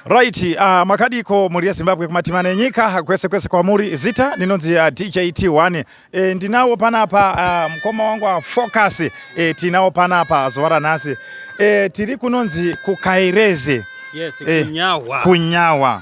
Right, makadiko muri Zimbabwe kumatimana nyika kwese kwa muri zita ninonzi ya DJT1 ndinawo panapa mkoma wangu wa focus tinawo panapa zovara nasi tiri kunonzi kukaireze. Yes, kunyawa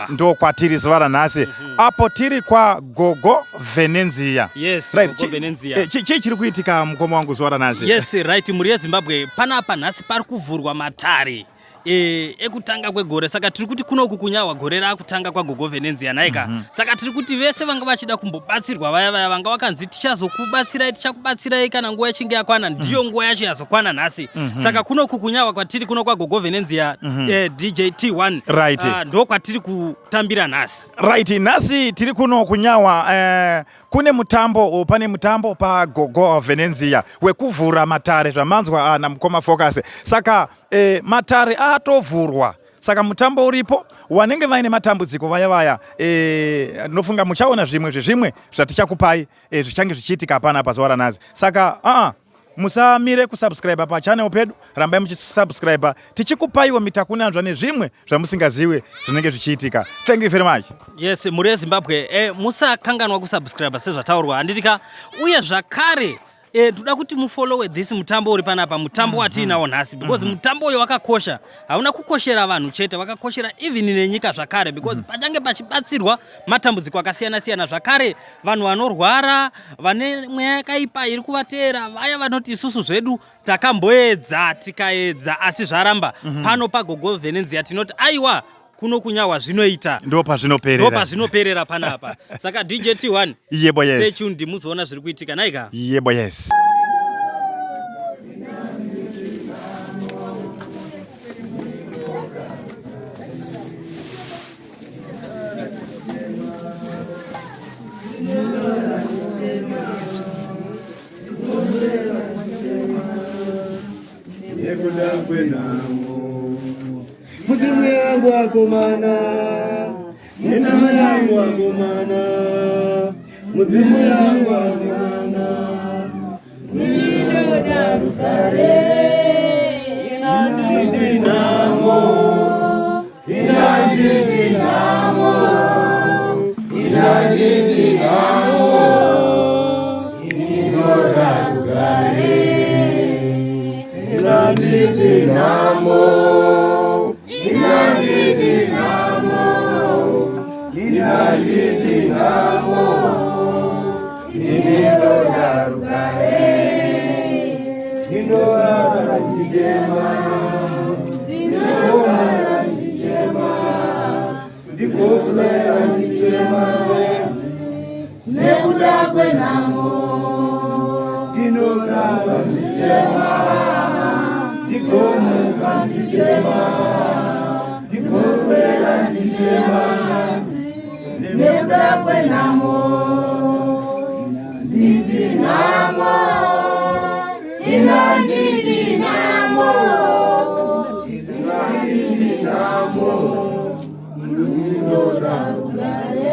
ndo kwa tiri zovara nasi apo tiri kwa Gogo venenziya. Yes, right. Gogo venenziya. Chiri kuitika mkoma wangu zovara nasi? Yes, right, muri Zimbabwe panapa nasi pari kuvhurwa matare ekutanga kwegore, saka tiri kuti kuno kunyawa gore rakutanga kwa Gogo venenziya naika. Saka tiri kuti vese vanga vachida kumbobatsirwa vaya vanga vakanzi tichazokubatsirai tichakubatsirai kana nguva yachinge yakwana, ndiyo nguva yacho yazokwana nhasi. Saka kuno kunyawa kwatiri kuno kwa Gogo venenziya DJT1 right. Ndo kwatiri kutambira nhasi. Right, nasi tiri kuno kunyawa kune mutambo, pane mutambo pa Gogo venenziya wekuvhura matare zvamanzwa na mukoma focus. Saka matare atovhurwa, saka mutambo uripo wanenge vaine matambudziko vaya nofunga muchaona zvimwe zvatichakupai zvichange zvichiitika panapa zuva ranhasi. Saka musamire kusubscribe pa channel pedu, rambai muchisubscribe tichikupaiwo mitakunanzva nezvimwe zvamusingaziwe zvinenge zvichiitika. Thank you very much. Yes, muri Zimbabwe musakanganwa kusubscribe sezvataurwa handitika, uye zvakare toda kuti mufollow this mutambo uri panapa, mutambo watinawo nhasi, because mutambo uyu wakakosha. Hauna kukoshera vanhu chete, wakakoshera even nenyika zvakare, because pachange pachibatsirwa matambudziko akasiyana siyana. Zvakare vanhu vanorwara, vane mweya yakaipa iri kuvatera, vaya vanoti isusu zvedu takamboedza tikaedza asi zvaramba, pano pa Gogo venenziya tinoti aiwa kuno kunyawa zvinoita ndo pazvinoperera panapa. Saka DJT1 yebo yes, stay tuned muzoona zviri kuitika naika. Yebo yes. Muzimu yangu akomana, muzimu yangu akomana, muzimu yangu akomana, niliroda rukare, inandidi namo, inandidi namo, inandidi namo, niliroda rukare, inandidi namo. Inandidi namo, inandidi namo, niliroda rukare, ndinogara ndichema, ndinogara ndichema, ndikoswera ndichema, nekuda kwenamo, ndinogara ndichema, ndikomuka ndichema, ndikoswera ndichema, nekuda kwenamo, ndidi namo, inandidi namo, inandidi namo, niliroda rukare.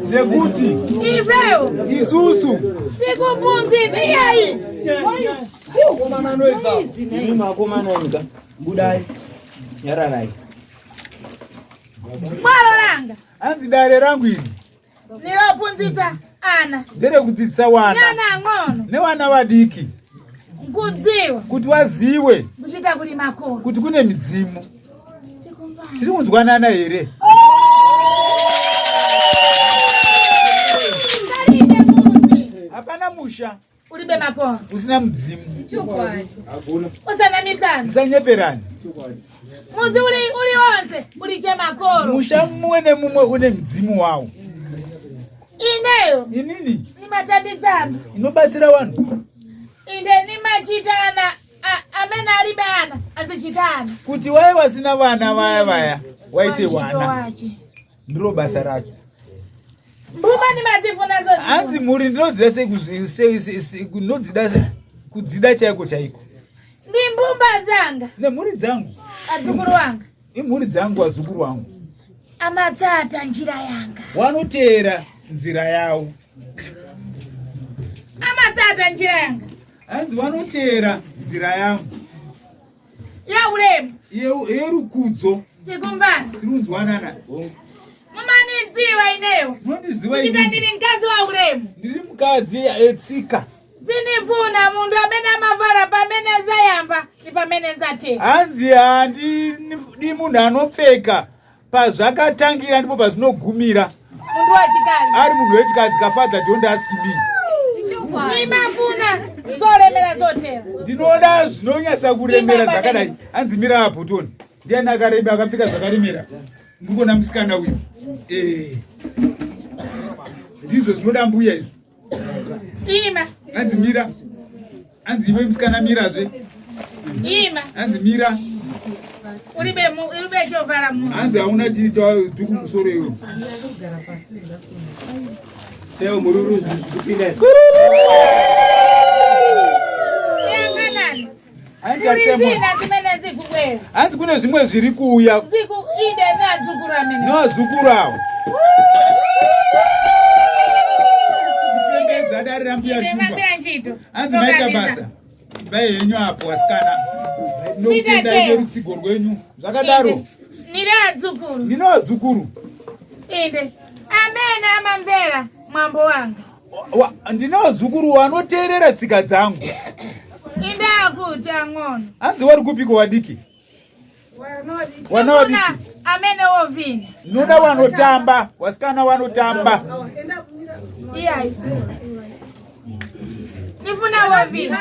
Nekuti Iveo isusu tikubvunzise iyayi Komana noiza. Muma komana nika. Budai. Yararai. mwaro ranga anzi dare rangu iri ndinobvunzisa ana ndere kudzidzisa wana nyana ang'ono newana vadiki kudziwa kuti waziwe kuchita kuli makolo kuti kune midzimu. tikumvana Tiri kunzwanana here? ngalibe muzi Hapana musha ulibe makolo usina mudzimu. usana mitsana Musanyeperani. muzi uli wonse uliche makolo Musha mumwe nemumwe une mudzimu wawo. ineyo Inini nimatanditsana inobatsira vanhu inde nimachitana amene alibe ana azichitana kuti wai wasina vana vaya waite Wachito wana wache. ndiro basa racho. mbuma nimadzifuna Hanzi muri ndinodzida kudzida chaiko chaiko. ndi mbumba zanga Nemhuri dzangu. adzukuru wanga Imhuri dzangu wazukuru wangu. amatsata njira yanga Wanoteera nzira yawo. amatsata njira yanga Hanzi wanoteera nzira yangu. ya ulemu Yerukudzo. tikumvana Tirunzwanana. mumanidziwa ineyo Munondiziva kuchita inini. ndiri mkazi wa ulemu Ndiri mukadzi etsika. zinifuna mundu amene amavala pamene zayamba ndi pamene zatera Hanzi handi munhu anopfeka pazvakatangira ndipo pazvinogumira. mundu wachikazi Ari munhu wechikadzi kafadza don't ask me. nimafuna zolemera zotera Ndinoda zvinonyasa kuremera zvakadai. Hanzi mira apo toni. Ndiani akareba akapfeka zvakaremera. Ndikona musikana uyu. Ndizvo zvinoda mbuya izvi. ima Hanzi mira. Hanzi iwe musikana mirazve. ima Hanzi mira. ulibe chovala mundu Hanzi hauna chiri chawadhuku musoro iwe. Teo mururu zvikupinda. yanganani Hanzi kuli atemo. zina zimene zikubwera Hanzi kune zvimwe zviri kuuya. ziku ide neadzukuru amene Nevazukuru avo. Kupembedza dare rambuya ine shumba. mambira ntchito Hanzi maita basa. Vai henyu apo wasikana. Nokutenda ine rutsigo rwenyu. Zvakadaro. nire adzukuru Ndino vazukuru. inde amene amamvera mwambo wanga Ndino vazukuru vanoteerera tsika dzangu. inde akuti ang'ono Hanzi wari kupiko wadiki. Wana wadiki. ndifuna amene wovina Noda vanotamba. Wasikana vanotamba. iyayi ndifuna wovina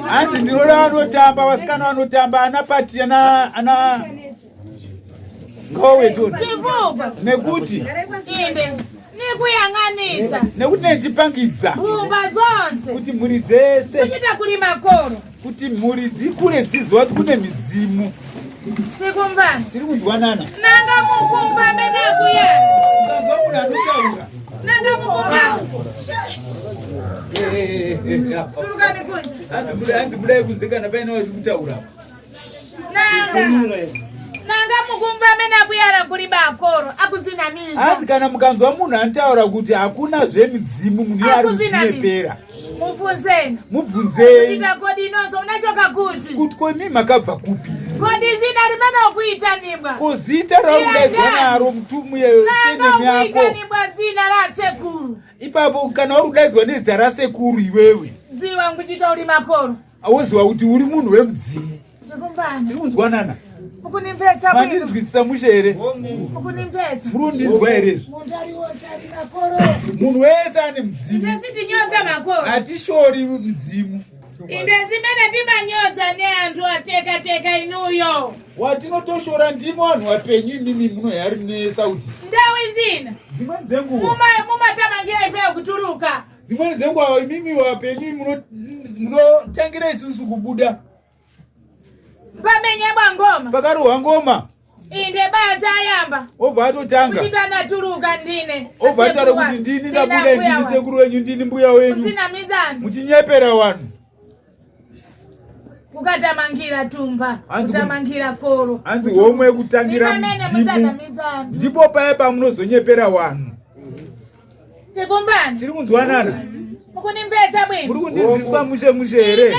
Hanzi ndinoda vanotamba. Wasikana vanotamba. Anapati ana ngowe toni. chivupa Nekuti. inde nikuyang'anidza Nekuti nechipangidza. mbumba zonse Kuti mhuri dzese. kuchita kuli makolo Kuti mhuri dzikure dziziva kuti kune midzimu. tikumvana Tiri kunzwanana. nanga mukumba amene akuyana Ukanzwa munhu anotaura. nanga mukumba tulukani kunja Hanzi budai kunze kana paina wachikutaura. nanga mukumba amene akuyana kuli bakolo akuzinamiza Hanzi kana mukanzwa munhu anotaura kuti hakuna zvemidzimu munhu iye ari kuzvinyepera. mufunzeni Mubvunzei kuita kodi inonso unachoka kuti kuti koni makabva kupi. kodi zina limene ukuyitanibwa Kuzita raudaidzwa naro mutumu yesenemu nanga yako. ukuyitanibwa zina la atsekulu Ipapo kana wari kudaidzwa nezita rasekuru iwewe. dziwa nguchita uli makolo Auziva kuti uri munhu wemudzimu. tikumvana Tiri kunzwanana. ukunimvetsa bwino Mandinzwisisa mushere. ukunimvetsa Murundinzwa herezvi. mundu aliwonse ali makolo Munhu wese ane mudzimu. ndesitinyoza makolo Hatishori mudzimu. inde zimene timanyoza ne anthu atekateka inuyo Watinotoshora ndimo vanhu vapenyu imimi munoyari nesauti. ndawi zina Dzimweni dzenguva. mumatamangira ifeyo kutuluka Dzimweni dzenguva imimi vapenyu munotangira isusu kubuda. pamenyebwa ngoma Pakarohwa ngoma. inde atayamba. Obva atotanga. Kuchita naturuka ndine. Obva atara kuti ndini nabuda ndini sekuru wenyu ndini mbuya wenyu. Kusina mizani. Muchinyepera wanu. Kukatamangira tumba. Kutamangira koro. Anzi homwe kutangira mzimu. Ndipo paye pamunozonyepera wanu. Tikumbani. Tiri kunzwanana. Mukunimbeta bwino. Muri kundidziswa mushe here.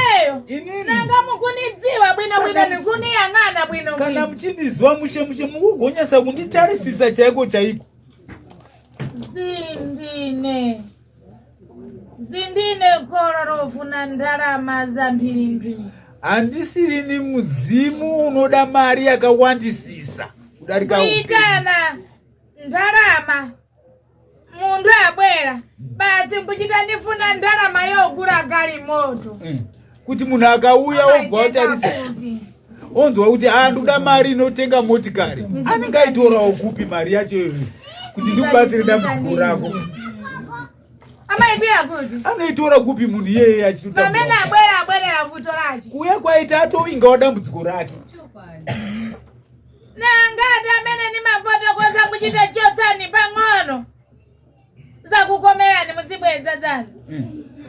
Inini. Nanga mukunidziwa bwino nikuniyang'ana bwino. Kana muchindizwa mushe mukugonyesa kunditarisisa chaiko chaiko. Zindine kororofuna ndarama zambirimbiri. Handisiri ni mudzimu unoda mari yakawandisisa kudarika kuitana ndarama mundu abwera basi nkuchita ndifuna ndarama yogura gari moto kuti munhu akauya obva watarisa onzwa kuti ndoda mari inotenga motikari anenge aitorawo kupi mari yacho iyoyo kuti ndikubatsire dambudziko rako amaipira kuti anoitora kupi munhu iyeye achituta pamene abwerera vuto racho kuya kwaita atoingawo dambudziko rake nangati amene nimafotokoza kuchita chotsani pang'ono zakukomerani muzibwenza dzanu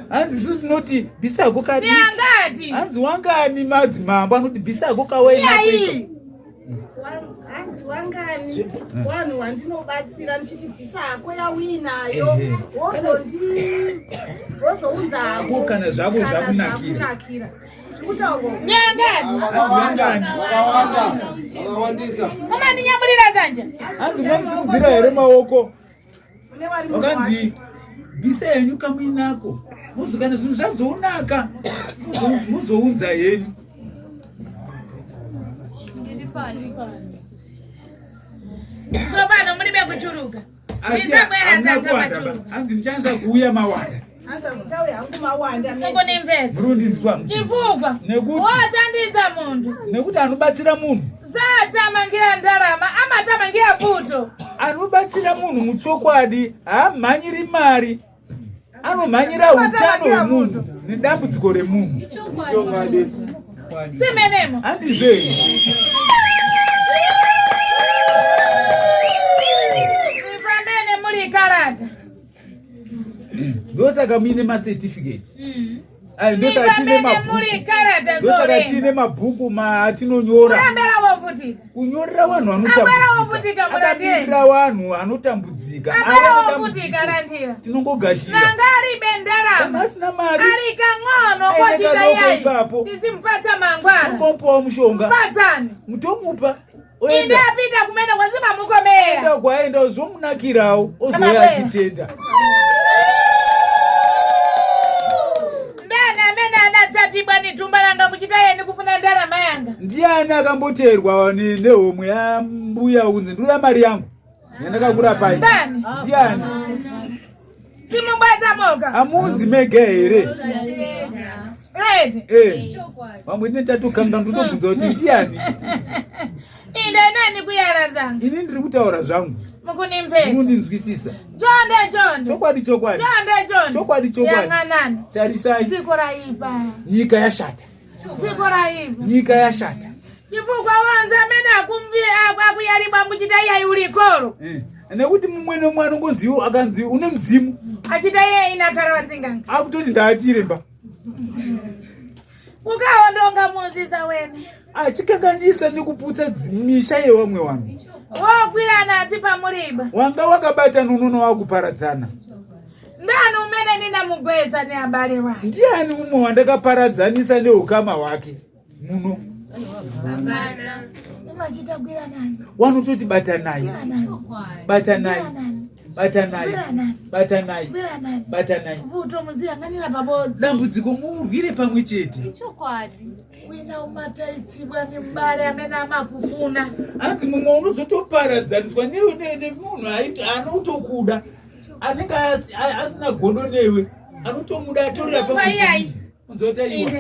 hanzi isusu tinoti bisako kati niangati hanzi wangani madzimambo anoti bisako kawainakwei hanzi wangani wanhu wandinobatsira ndichiti bisako yawinayo wozounza ako kana zvako zvakunakira umaninyamulira zanja hanzi manisimudzira here maoko wakanzi bhisa yenyu kamuinako muzokana zvinhu zvazounaka muzounza yenyu sopano mulibe kuchuruka hanzi muchanisa kuuya mawanda mukunimvesa chifukwa wotandidza mundu nekuti anobatsira munhu satamangira ndarama amatamangira vuto anobatsira munhu muchokwadi haamhanyiri mari anomhanyira utano hwemunhu nedambudziko remunhu simenemo handizvei pamene muli karata ndosaka muine macertificate ndosaka tiine mabhuku atinonyora kunyorera vanhu vanotambudzika vanhu vanotambudzika tinongogashira asina mari mutomupawo mushonga mutomupa indapita kumene kwanzima mukomera kwaenda ozomunakirawo ozoya achitenda anadzatibwa nitumba langa kuchita yeni kufuna ndarama yanga ndiani akamboteerwa nehomwe yambuya unzi ndura mari yangu yandakakura pai ndiani simubwaza moka amunzi mega here vamwe tinetatokangan ndotobvunza kuti ndiani inde nani kuyara zangu ini ndiri kutaura zvangu mukunimvesa chokwadi yang'anani tarisai dziko raipa nyika yashata chifukwa wanza amene akuyalibwa muchita iyayi ulikolo nekuti mumwe nomwe anongonziwo akanzi une mdzimu achita iye inakhala wazinganga akutoti ndaachiremba ukaondonga muzisa wene achikanganisa nekuputsa misha yevamwe vanhu wokwirana ati pamuliba wanga wakabata nonono wakuparadzana ndani umene ninamugwedza ne abale wake ndiani umwe wandakaparadzanisa neukama hwake muno imachita gwiranani wanototi batanai vuto muziyang'anira pabodzi dambudziko muurwire pamwe chete wina umataitsibwa ni mbale amene amakufuna hanzi mumwe unozotoparadzaniswa nemunhu anotokuda anenge asina godo newe anotomuda atorera paiyayi unzotaiwa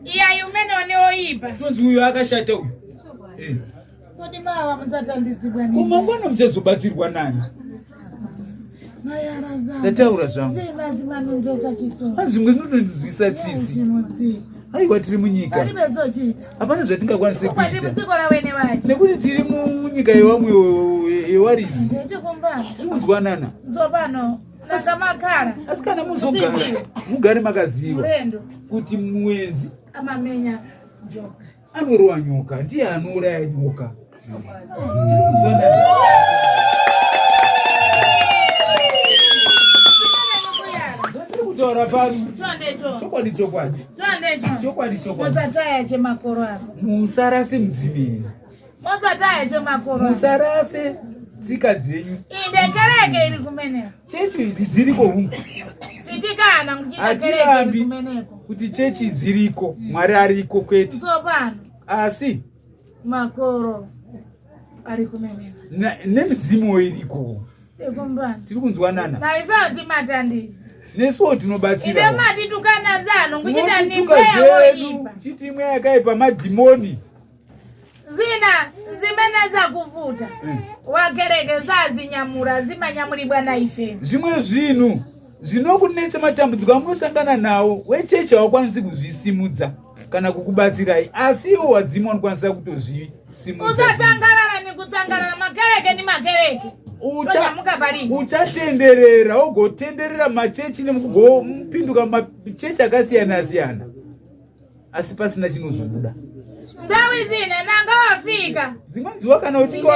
iyayi umene oneoipa tonzi uyo akashata uyu kodi mawa mudzatandidzibwa ni umangwana muchazobatsirwa nani nayara zangu ndataura zvangu zinazimanimvesa chisoni hazvimwe zvinotondizwisa tsitsi Aiwa tiri munyika. Palibe zochita. Hapana zvatingakwanise kuita. Kwati mudziko la wene vacho. Nekuti tiri munyika yevamwe yewaridzi. Ndete kumbana. Tikunzwanana. Zopano nanga makhala. Asi kana muzogara mugare makaziva kuti mwenzi amamenya njoka. Anorowa nyoka, ndiye anouraya nyoka. Tikunzwanana. Kutaura pari. Chokwadi chokwadi. Chokwadi chokwadi. Muzataya chemakoro apo. Musarase mudzimiri. Muzataya chemakoro. Musarase tsika dzenyu. Indekereke iri kumeneko. Chechi idzi dziriko huko. Sitikana kuchita kereke iri kumeneko. Kuti chechi dziriko, Mwari ariko kwetu. Zopano. Asi makoro ari kumeneko. Nemidzimu iriko. Ekumbana. Tiri kunzwanana. Na ife timatandira. Nesuwo tinobatsira. Ine mati tukana zano kuchita nimweya woipa. Chiti imwe yakaipa madhimoni. Zina zimeneza kuvuta. Wakereke zazinyamura zimanyamuribwa na ife. Zvimwe zvinhu zvinokunetsa matambudziko amunosangana nawo wechechi hawakwanisi kuzvisimudza kana kukubatsirai, asi iwo wadzimu anokwanisa kutozvisimudza. Usatsangarara nekutsangarara makereke ni makereke. Uchatenderera wogotenderera machechi nemugopinduka machechi akasiyana siyana, asi pasina chinozobuda. Ndau izine nanga wafika. Dzimweni zuva kana uchinge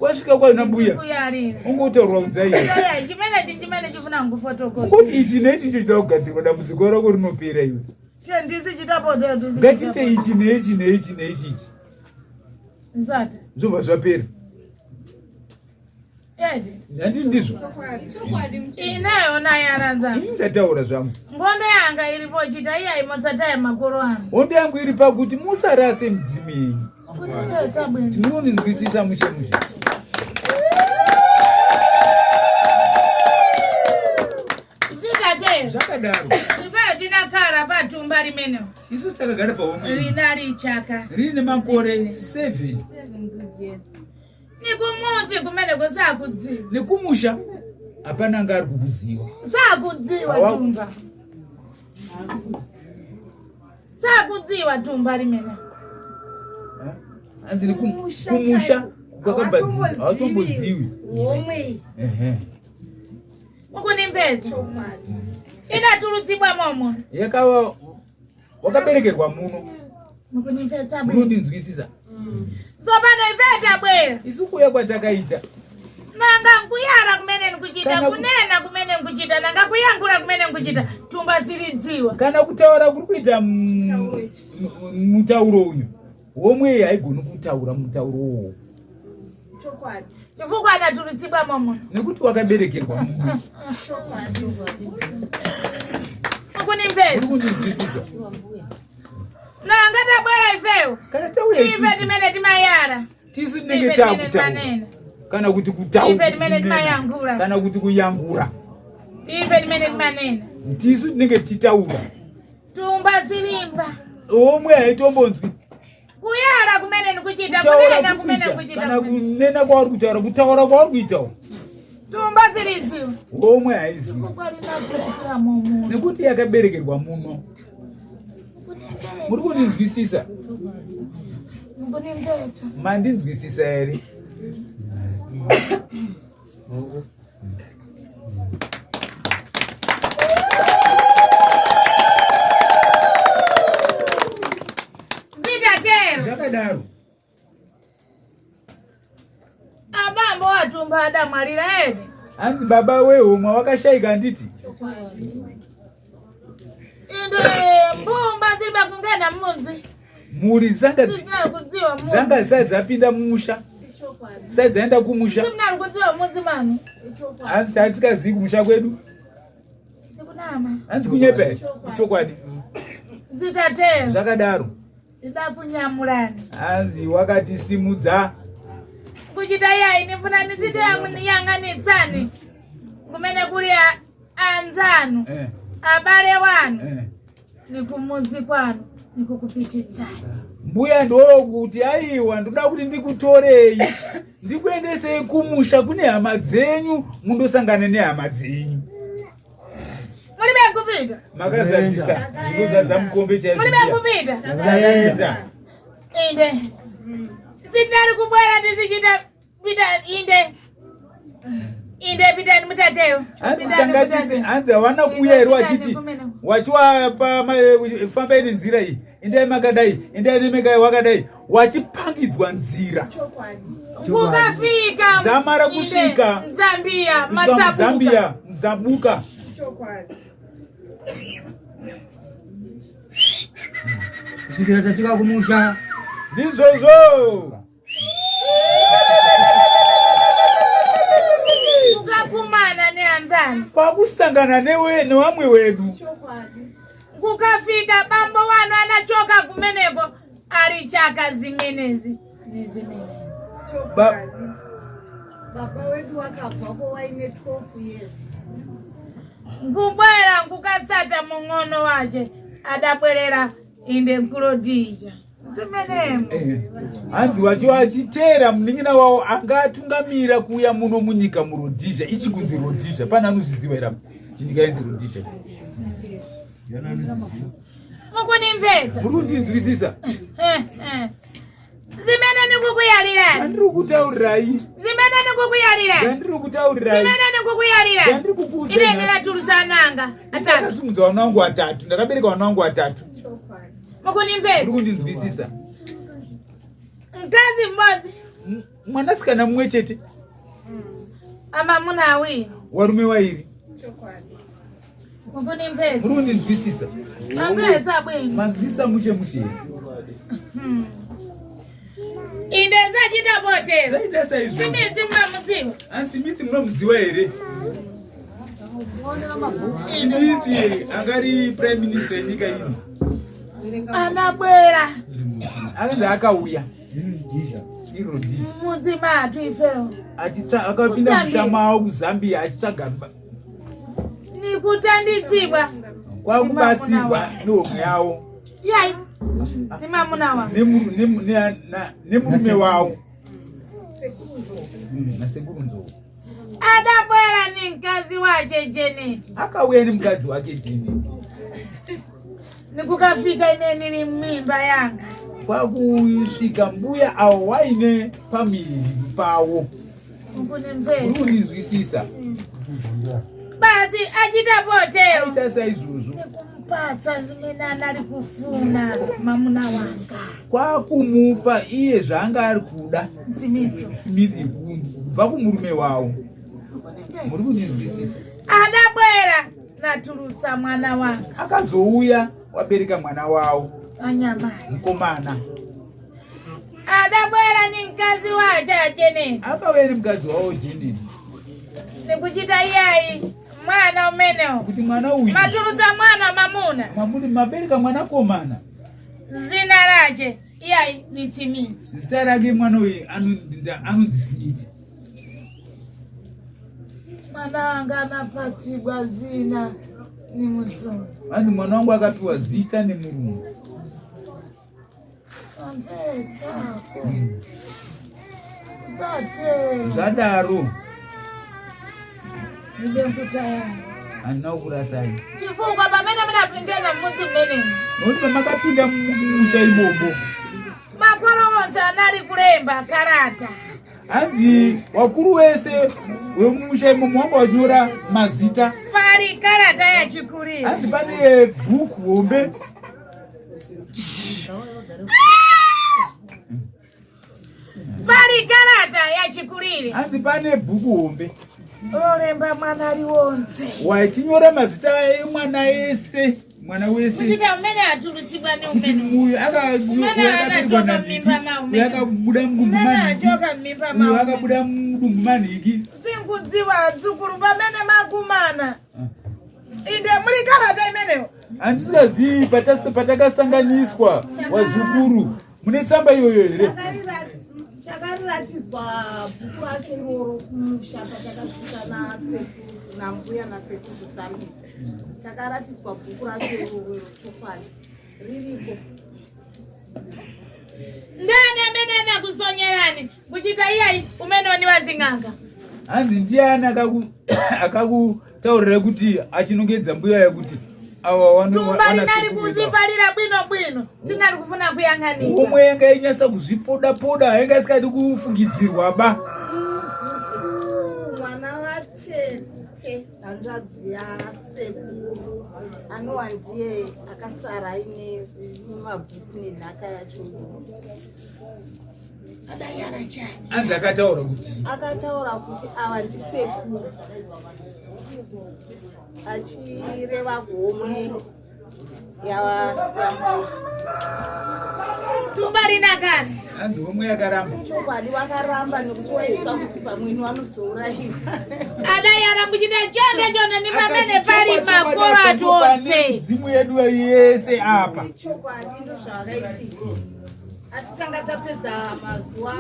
wasvika kwaina mbuya ungotaurwa kudzaiyo. Chimene chifuna ngufotokoti. Kuti ichi neichi chida kugadzirwa dambudziko rako rinopera iwe. Ndisi chitapotea ndisi. Ngatite ichi neichi neichi neichi. Zata. Zvobva zvapera. Yadi ndizvo. Inayo nayaranza. Ndataura zvangu. Ngondo yanga iripo chita iya imotsataya makoro ano. Ngondo yangu iri pakuti musarase mudzimu yenyu. Tinonzwisisa mushe. Zitate. Zvakadaro. Ife tinakara patumba rimene. Isu takagara pahomwe. Rina richaka. Rine makore 7. Nikumudzi kumene kusakudziwa. Nekumusha hapana anga ari kukuziva. Sakudziwa tumba. Sakudziwa tumba rimene. Anzi kumusha kwakabadzira hautombozivi. Mukuni mpedzo. Inatuludzibwa momo. Yakawa wakaberekerwa muno. Mukuni mpedza bwe. Munondinzwisisa. Zopano ifeta bwe. Isukuya kwatakaita. Nanga nkuyara kumene nkuchita, kunena kumene nkuchita, nanga kuyangula kumene nkuchita, tumba ziridziwa. Kana kutaura kuri kuita mutauro uyu, womwe haigoni kutaura mutauro uwo. Chifukwa anatuludzibwa momo. Nekuti wakaberekerwa muno. Mukuni mpedza. Munondinzwisisa. Nanga tabwera ifewo. Kana tauya isu. Ife timene timayara. Tisu tinenge takutaura. Kana kuti kutaura. Ife timene timayangura. Kana kuti kuyangura. Ife timene timanena. Tisu tinenge titaura. Tumba sirimba. Omwe haitombonzwi. Kuyara kumene nikuchita, kunena kumene nikuchita. Kana kunena kwauri kutaura, kutaura kwauri kuitawo. Tumba siridziwa. Omwe haizi. Kukwari nakurekera momo. Nekuti yakaberekerwa muno. Muri kundinzwisisa? Mukunimbedza. Mandinzwisisa ere? Zitatero. Zvakadaro. Abambo watumba adamwalira ere. Anzi baba wehomwe wakashayika nditi? Inde mbumba ziriba kungena mudzi. Muri zanga zisati zapinda mumusha. Zisati zaenda kumusha. Simnari kudziwa mudzi manu. Anzi tatisikazivi kumusha kwedu. Ndikunama. Anzi kunyepe chokwadi. Zitatero. Zvakadaro. Ndida kunyamurani. Anzi wakatisimudza. Kuchita iya inifuna nizite yanganitsani. Kumene kuli anzanu. Abale wanu. Nikumudzi kwanu. Nikukupititsani. Mbuya ndokuti aiwa ndoda kuti ndikutorei. Ndikuendesei kumusha kune hama dzenyu, mundosangana nehama dzenyu. Mulibe kupita. Makazadzisa. Zvinozadza mukombe chaizvo. Mulibe kupita. Taenda. Inde. Sitari kubwera tizichita pita inde. Inde pita mutatero. Hanzi hawana kuuya here wachiti wachiwa famba ine nzira iyi endai makadai endai nemekai wakadai wachipangidzwa nzira kukafika dzamara kusvika Zambia mzabuka kusvikira tasvika kumusha ndizvozvo kukakumana neanzani kwakusangana nevamwe wedu kukafika bambo wano anachoka kumeneko alichaka zimenezi nezimenezi baba wedu wakabvako waine 12 years nkubwera nkukasata mung'ono wache adabwerera inde nkulodija zimenemo hanzi wachiwa achiteera munin'ina wawo anga atungamirira kuuya muno munyika murodhizha ichi kunzi rodhizha pana anozviziva here chinyika inzi rodhizha mukunimvedza muri kundinzwisisa zimene nikukuyalira andiri kutaurirai zimene nikukuyalira andiri kutaurirai zimene nikukuyalira andiri kukuudza ine ndinatulusa ananga atatu ndakasimudza vana vangu vatatu ndakabereka vana vangu vatatu mukunimvedza muri kundinzwisisa mkazi mmodzi mwanasikana mumwe chete amamuna awiri warume wairi mukunimvedza muri kundinzwisisa mapedza bwino manzwisisa mushe mushe inde zachita potero zaita saizvo simidzi mwamudziwa asi miti munomuziva here simiti angari prime minister yenyika ino anabwera akanzi akauya irodhi mudzimatu ifewo akapinda mushama wavo kuzambia achitsvaga nikutandidzibwa kwakubatsirwa nehomwe yavo yai nemamuna wa nemurume wavo nasekuru nzou adabwera ni mkazi wache Jeneti akauya nemukadzi wake Jeneti nikukafika ine nili mimba yanga kwakusvika mbuya avo waine pamiri pavo mukunimvedza urikundinzwisisa basi achita potero aita saizvozvo nikumpatsa zimene anali kufuna mamuna wanga kwakumupa iye zvaanga ari kuda simidzi kubva kumurume wavo muri kundinzwisisa adabwera natulutsa mwana wanga akazouya wabereka mwana wavo anyamani mukomana adabwera ni mkazi wache Jeneti akauya nemukadzi wavo Jeneti nikuchita iyai mwana umenewo kuti mwana uyu matulutsa mwana mamuna mamuri mabereka mwana komana zina rache iyai ni Simidzi zita rake mwana uyu anonzi Simidzi mwana anga anapatsigwa zina ni Mudzungu anzi mwana wangu akapiwa zita nemurungu ambedzako zatero zvadaro inde nkutayana handina kukurasai chifukwa pamene munapindana mmudzi mmenemu nokuti pamakapinda mumusha imomo makolo onse anali kulemba karata hanzi wakuru wese wemumusha imomo wanga wachinyora mazita pali karata yachikulire hanzi pane bhuku hombe pali karata yachikulire hanzi pane bhuku hombe olemba mwana liwonse wachinyora mazita emwana ese mwana wese kuchita umene atulutsidwa ni umene uyu anachoka mmimba maume akabuda achoka mmimba maume akabuda mudumbu manhiki sinkudziwa adzukulu pamene makumana inde muli karata imeneyo handisingazii patakasanganiswa wazukuru mune tsamba iyoyo here chakaratidzwa bhuku racho iroro kumusha patakasvika nambuya nasekuru Zambia chakaratidzwa bhuku racho iroro chokwadi ririko ndani amene anakusonyerani kuchita iyai umene wani wazing'anga hanzi ndiani taurira kuti achinongedza mbuya yekuti awa tumba rinari kuziparira bwino sinari kufuna kuyanganisa umwe yanga inyasa kuzvipoda yanga isikadi kufungidzirwa ba mwana vatete hanzvadzi yasekuru anova ndiye akasara aine mabhuku nenhaka yacho anzi akataura kuti ava ndisekuru achireva gomwe yavasiyamu tumba rinakani anzi omwe yakaramba chokwadi vakaramba nekuti waitwa kuti pamweni vanozouraiwa adai arakuchita chonde nimamene pali makoro atu onse midzimu yedu yese apa chokwadi ndo zvavakaitika asi tanga tapedza mazuva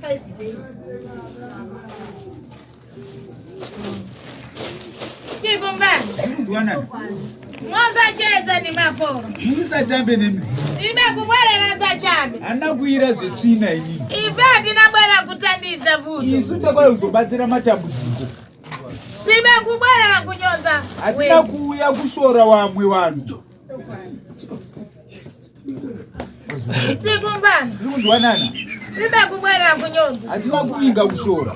5 days tikumbani mosachedza ni makoro musatambe nemidzimu ime kubwerera zachabe hana kuira zvetsvina inini ife hatinabwera kutandidza futi isu takwai kuzobatsira matambudziko ime kubwerera kunyonza hatina kuuya kushora wamwe vanhu tikumbani tiri kunzwanana ime kubwerera kunyonza hatina kuinga kushora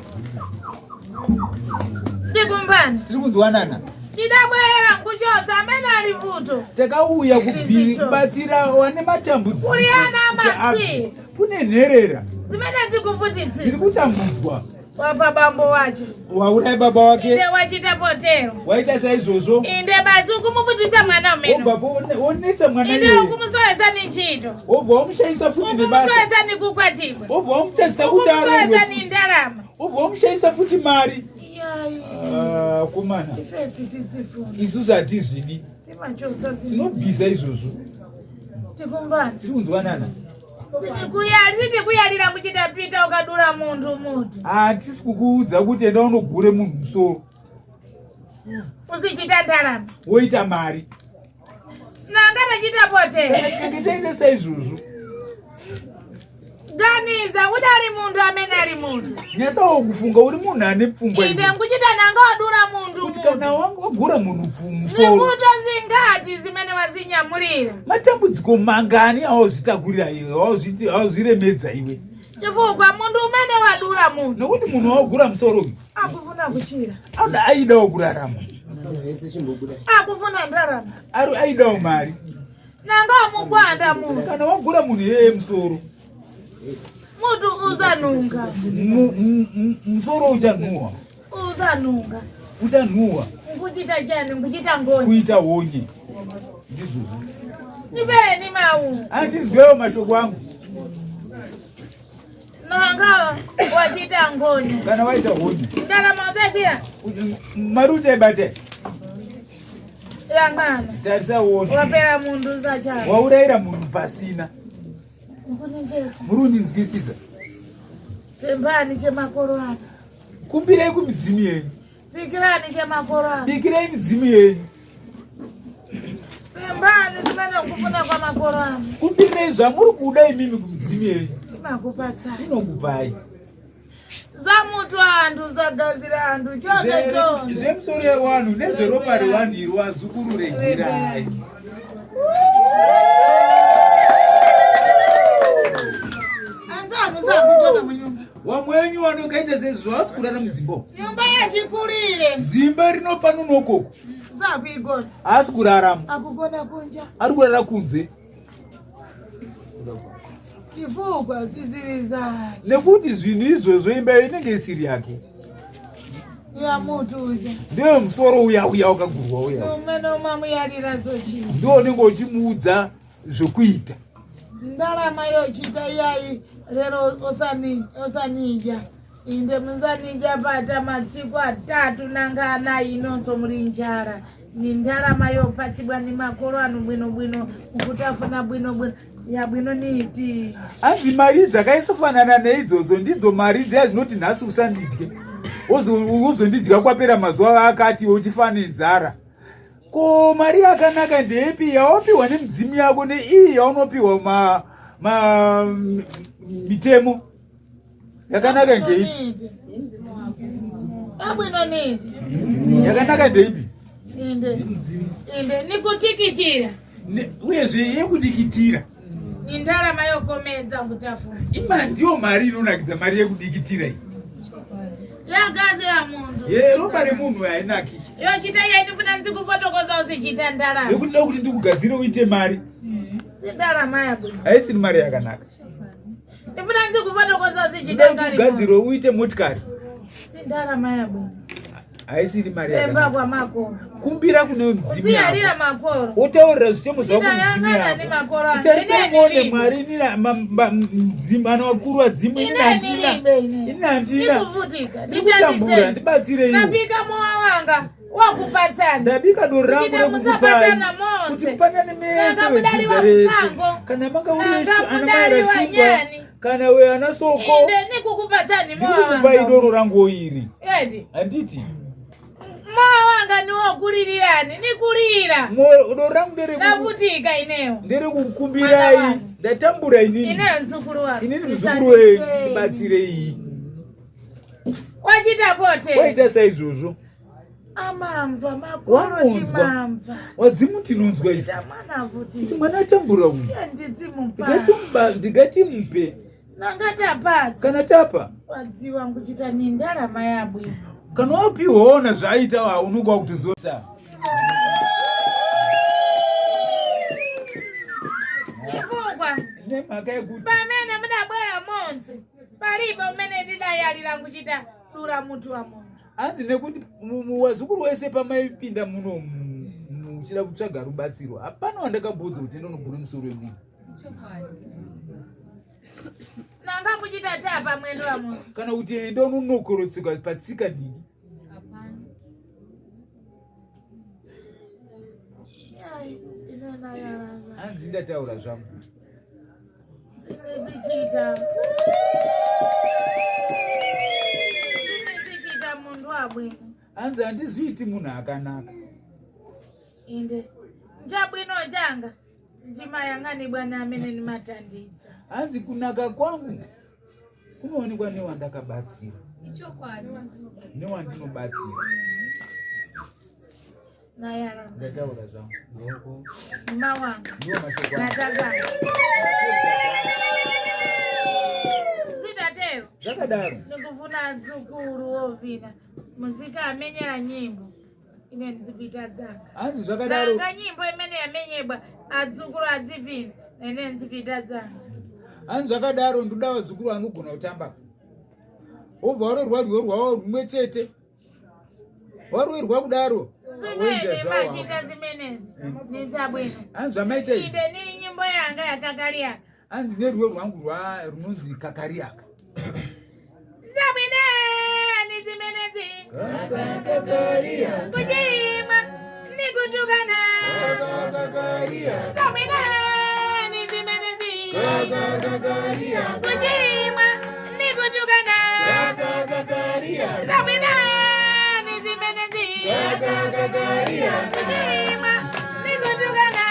tikumbani tiri kunzwanana tidabwerera kuchonza amene ali vuto takauya kubatsira wane matambudziko uri ana matsi kune nherera zimene zikuvutitsi dziri kutambudzwa wapa bambo wacho waurai baba wake inde wachita potero waita saizvozvo inde basi ukumuvutitsa mwana umeno obva onetsa mwana inde iyeye ukumusowesa ni ntchito obva wamushayisa futi nebasa ukumusowesa ni kukwatibwa obva wamutadzisa kuti ukumusowesa arongwe ni ndarama obva wamushayisa futi mari iyayi komana ifesi tidzifuna isusu hatizvidi timachotsa tinobvisa izvozvo tikumbani tiri kunzwanana sitikuyalira kuchita pita ukadura munthu hatisi kukuudza kuti enda unogure munhu musoro usichita ndarama woita mari nanga tachita potero tinenge taita saizvozvo ganiza udali munthu amene ali munthu nyasawo kufunga uri munhu ane pfungwa inde nkuchita nanga wadura munthu kuti kana wagura munhu musoro zivuto zingati zimene wazinyamulira matambudziko mangani awazvitakurira iwe awazviremedza iwe chifukwa munthu umene wadura munthu nokuti munhu wagura musoro uyu akufuna kuchira aidawo kurarama akufuna ndarama ari aidawo mari nanga wamugwanda munthu kana wagura munhu yeye musoro munthu uzanunga musoro uchanhuwa uchanhuwa nkuchita chani nkuchita ngoni kuita honye ndizvozvo nipereni mawu andizwewo mashoko angu nanga wachita ngoni kana waita honye ndarama uzakwira mari uchaibata yang'ana tarisaona wapera munthu uzachani waurayira munhu pasina nkunimvetsa muri undinzwisisa pembani chemakoro ano kumbirei kumidzimu yenyu pikirani chemakoro ano bikirei midzimu yenyu pembani zimene nkufuna kwa makoro ano kumbirei zvamuri kuda imimi kumidzimu yenyu imakupatsai inokupai zamutu antu zagadzira antu chonde zvemusoro yewanhu nezveropa rewanhu iri wazukuru regirai anzanu zakutona munyumba wamwenyu wanokaita sezvo wasikurana mudzimba nyumba yachikulire dzimba rinopano nokoko zakuigona haasi kurarama akugona kunja ari kurara kunze chifukwa ziziri zacho nekuti zvinhu izvozvo imba inenge isiri yake yamutu uja ndiwe musoro uya wakagurwa uya umene umamuyalira zochita ndiwo unenge uchimuudza zvokuita ndarama yochita iyayi lero osanidya inde musanidya pata matsiku 3 nanga 4 inonso muri njara ni ndarama yopatsibwa ni makoro anu bwinobwino mukutafuna bwinobwino yabwino niiti hanzi mari dzakaisofanana neidzodzo ndidzo mari dziya dzinoti nhasi usandidye uzondidya kwapera mazuva akati uchifa nenzara ko mari yakanaka ndeyepi yawapiwa nemudzimu yako neiyi yaunopiwa mitemo yakanaka ngeipi abwino nidi yakanaka ndeipi inde nikutikitira uyezve yekudikitira ni ndarama yokomedza kutafuna ima ndiyo mari inonakidza mari yekudikitira iyi yagazira mundu ropa remunhu hainaki yochita yaindifuna nzikufotokoza uzichita ndarama yekuda kuti ndikugadzire uite mari si ndarama yabwe haisiri mari yakanaka ndifuna nzikufotokoza uzichita ngari uite motikari si ndarama yabwe haisiri mari emba kwa makoro kumbira kune mdzimu utiyalira makoro utaurira zvichemo zvako itayanganani mwari mdzimu ano vakuru vadzimu inandinakuvutika inandinakutambura ndibatsire iwo napika mowa wanga wakupatsana ndabika doro rangu rekukupai kuti panane mese wedzidza rese kana manga ureanamairasungwa kana we ana soko nikukupatsani ndikukupai doro rangu iri handiti mowa wanga niwokulirirani nikulira doro rangu navutika inewo nderekukumbirai ndatambura inini ineyo mzukuru wako inini mzukuru wenyu ndibatsire iyi wachita pote waita saizvozvo amamva makoroti mamva wadzimu tinonzwa izvi kuti mwana atambura uyu ndingati mupe nangatapatsa kana tapa wadziwa nguchita ni ndarama yabwe kana wapiwaona zvaaita unogwa kutozosa chifukwa nemhaka yekuti pamene mudabwera monzi palibe umene ndidayalira nguchita dura mutu wa munhu hanzi nekuti wazukuru wese pamaipinda muno muchida kutsvaga rubatsiro hapana wandakabudza kuti ndonogura musoro wemunhu nanga kuchita tapa mwendo wa munhu kana kuti enda unonokorotseka patsika diki hanzi ndataura zvangu zinezichita mundu wabwino hanzi handizviiti munhu akanaka inde njabwino janga njima yangani bwana amene nimatandidza hanzi kunaka kwangu kunoonekwa newandakabatsira newandinobatsira nayara ndataura zvangu mawanga ndiwo mashoko natazana zidatero zvakadaro nikufuna dzukuru wovina muzika amenyera nyimbo ine nzipita dzanga hanzi zvakadaro nanga nyimbo imene yamenyebwa adzukuru adzivina nene nzipita dzanga hanzi zvakadaro ndoda vazukuru vanogona kutamba obva warorwarwiwo rwavo rumwe chete waroerwa kudaro zimene machita zimenezi nidzabwino hanzi zvamaita izvi inde niri nyimbo yanga yakakariaka hanzi nerwiwo rwangu runonzi kakariaka ndzabwino nizimenezi kuchima nikutukana ndzabwino nizimenezi kuchima nikutukana ndzabwino nizimenezi kuchima nikutukana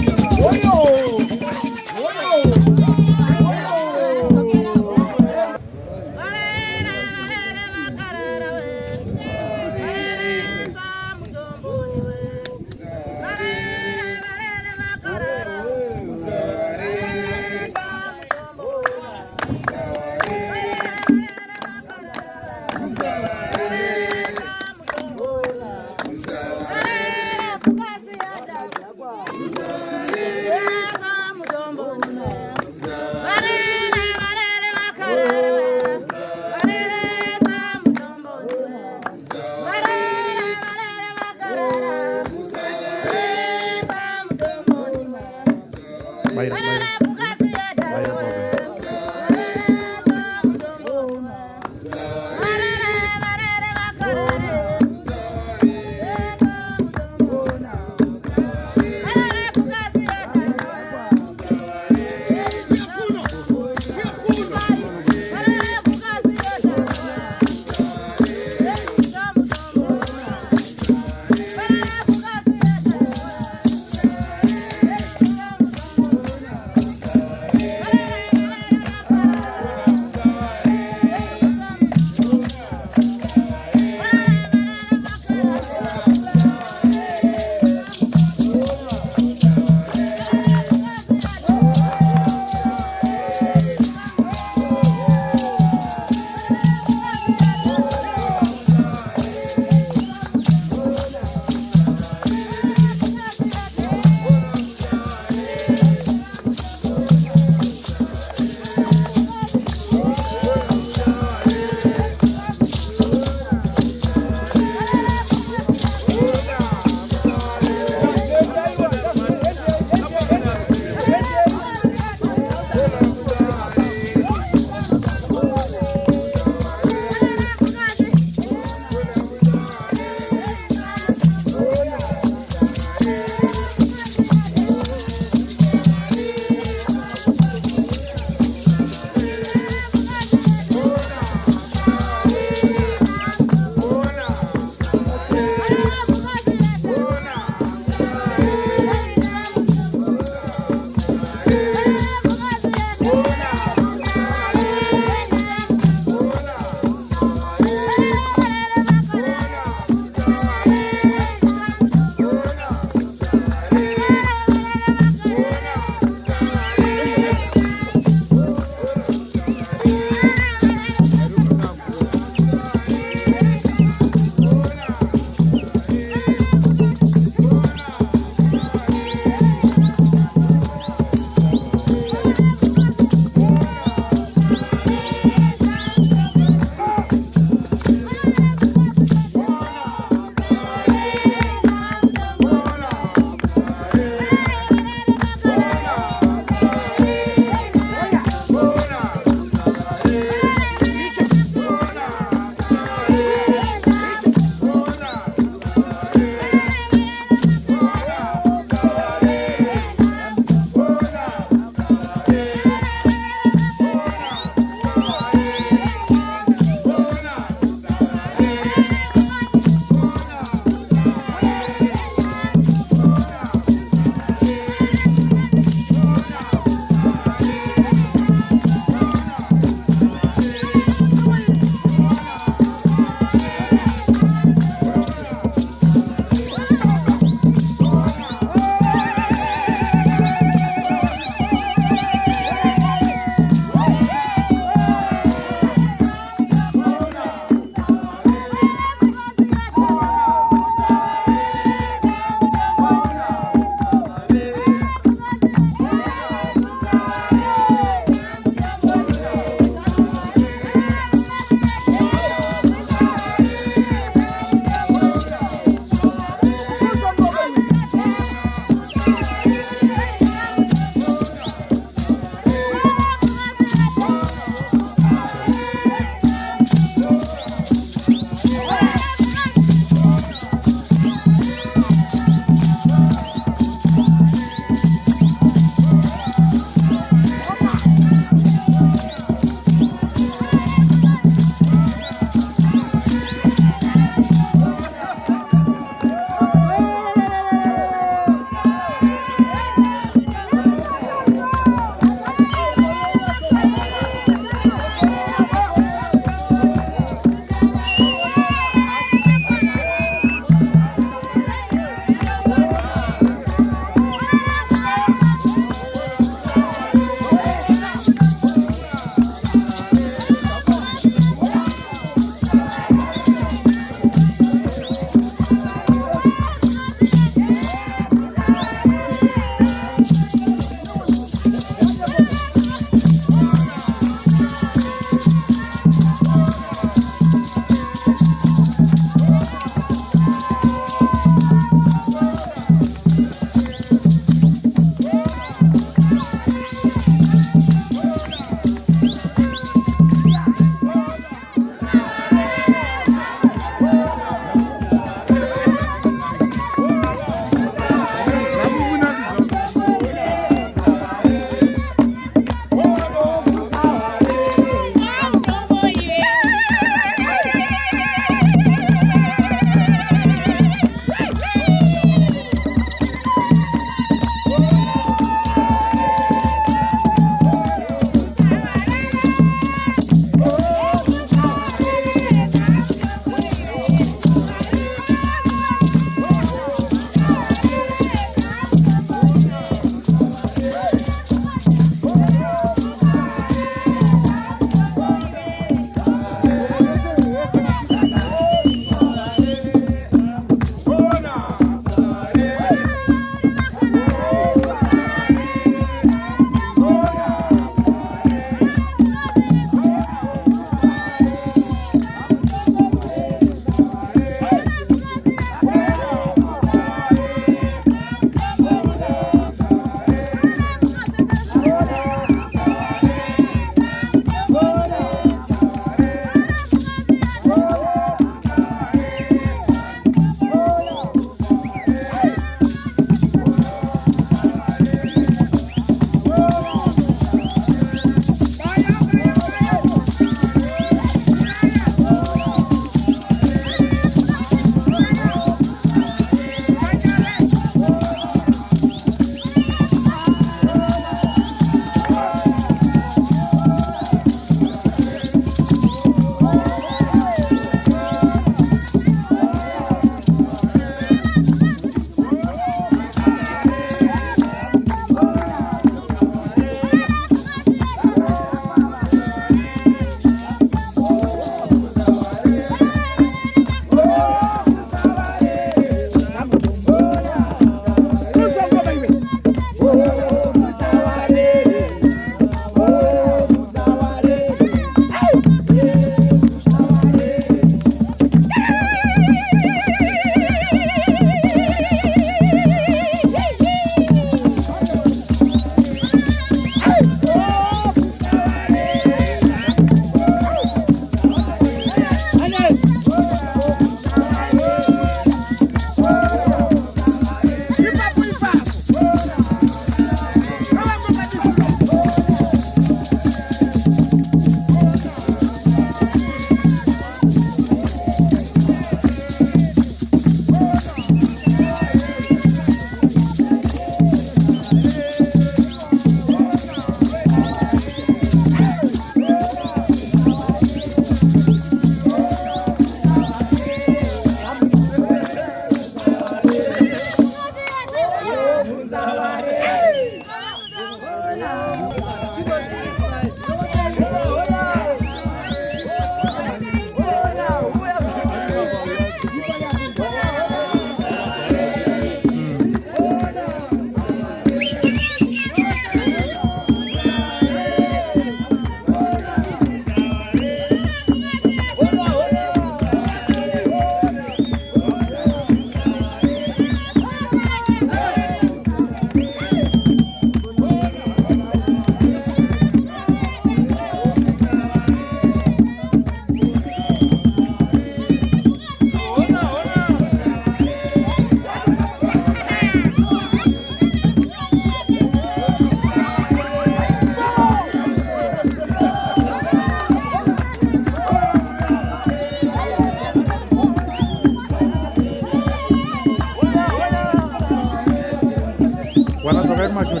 kumashure.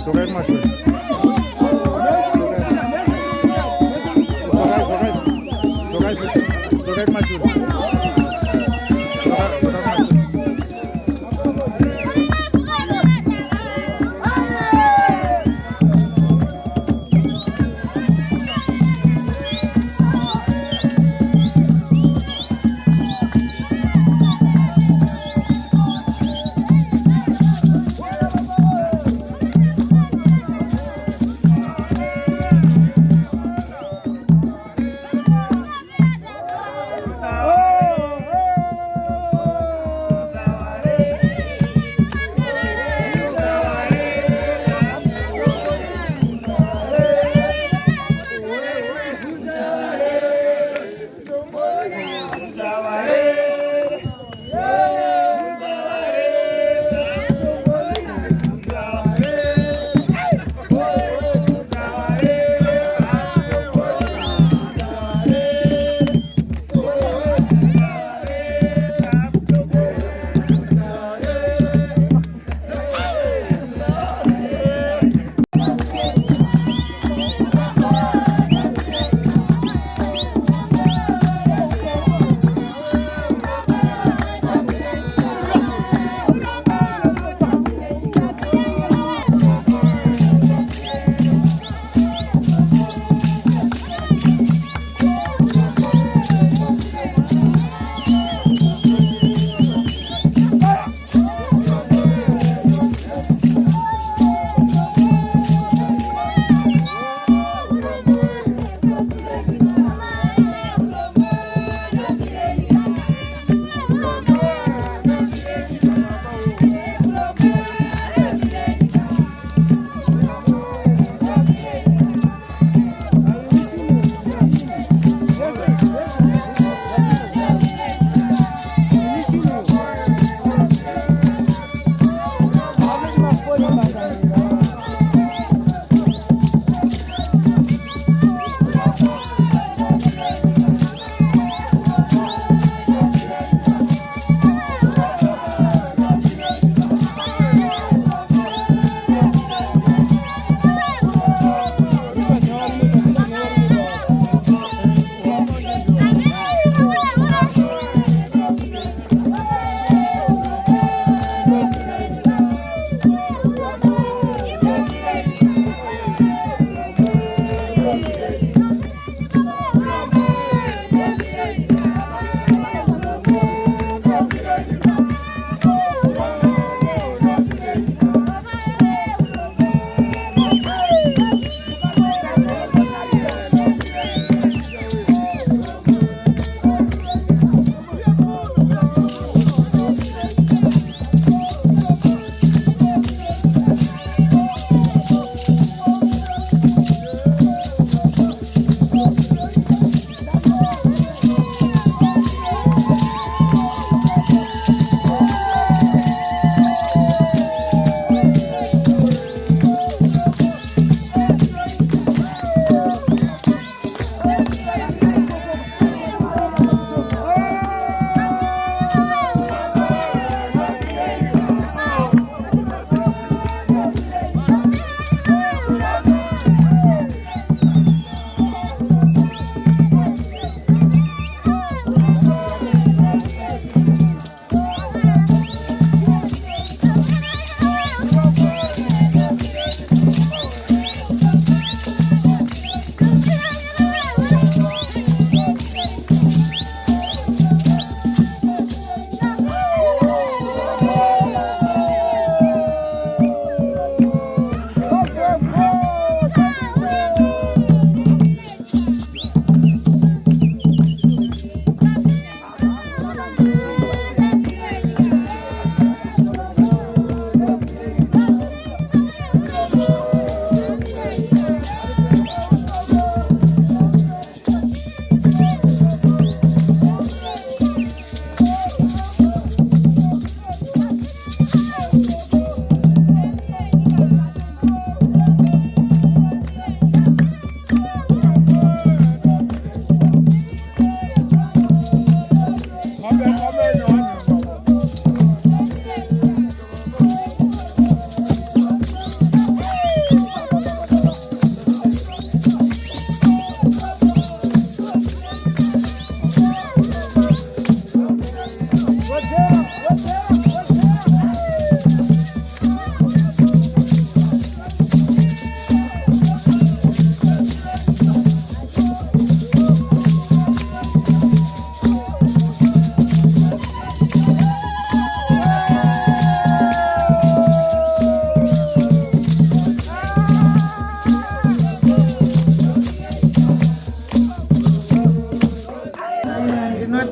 Dzokai kumashure. Dzokai kumashure. Oh!